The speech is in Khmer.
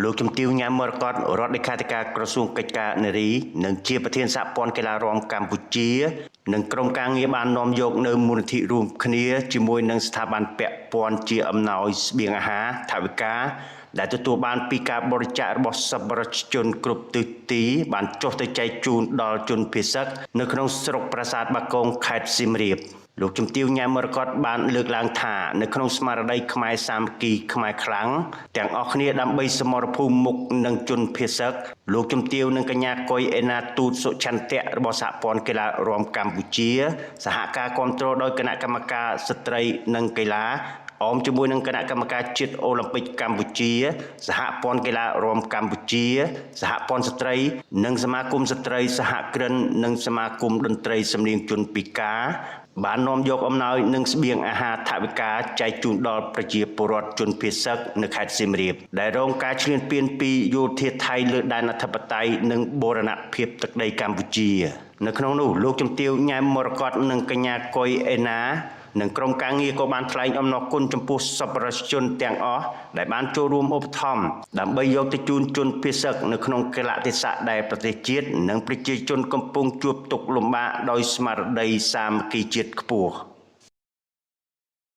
លោកជំទាវញ៉ាំមរកតរដ្ឋលេខាធិការក្រសួងកិច្ចការនារីនិងជាប្រធានសហព័ន្ធកីឡារាំកម្ពុជានិងក្រុមការងារបាននាំយកនៅមូលនិធិរួមគ្នាជាមួយនឹងស្ថាប័នពាក់ព័ន្ធជាអំណោយស្បៀងអាហារថវិកាដែលទទួលបានពីការបរិច្ចាគរបស់សប្បុរសជនគ្រប់ទិសទីបានចុះទៅចែកជូនដល់ជនភៀសកនៅក្នុងស្រុកប្រាសាទបាគងខេត្តសៀមរាបលោកជំទាវញ៉ាំមរកតបានលើកឡើងថានៅក្នុងស្មារតីខ្មែរសាមគ្គីខ្មែរខ្លាំងទាំងអស់គ្នាដើម្បីសមរភូមិមុខនឹងជនភៀសកលោកជំទាវនិងកញ្ញាកុយអេណាទូតសុឆន្ទៈរបស់សហព័ន្ធកីឡារាំកម្ពុជាសហការគាំទ្រដោយគណៈកម្មការស្ត្រីនិងកីឡាអមជាមួយនឹងគណៈកម្មការជាតិអូឡ িম্প ិកកម្ពុជាសហព័ន្ធកីឡារាំកម្ពុជាសហព័ន្ធស្ត្រីនិងសមាគមស្ត្រីសហគ្រិននិងសមាគមតន្ត្រីសំនៀងជនពិការបាននាំយកអំណោយនិងស្បៀងអាហារថវិកាចែកជូនដល់ប្រជាពលរដ្ឋជនភៀសកនៅខេត្តសៀមរាបដែលរងការឈ្លានពានពីយោធាថៃលើដែនអធិបតេយ្យនិងបូរណភាពទឹកដីកម្ពុជានៅក្នុងនោះលោកជំទាវញ៉ែមមរកតនិងកញ្ញាកុយអេណានិងក្រុមការងារក៏បានថ្លែងអំណរគុណចំពោះសប្បុរសជនទាំងអស់ដែលបានចូលរួមឧបត្ថម្ភដើម្បីយកទៅជូនជនភៀសកនៅក្នុងកលៈទេសៈដែលប្រទេសជាតិនិងប្រជាជនកំពុងជួបទុក្ខលំបាកដោយស្មារតីសាមគ្គីជាតិខ្ពស់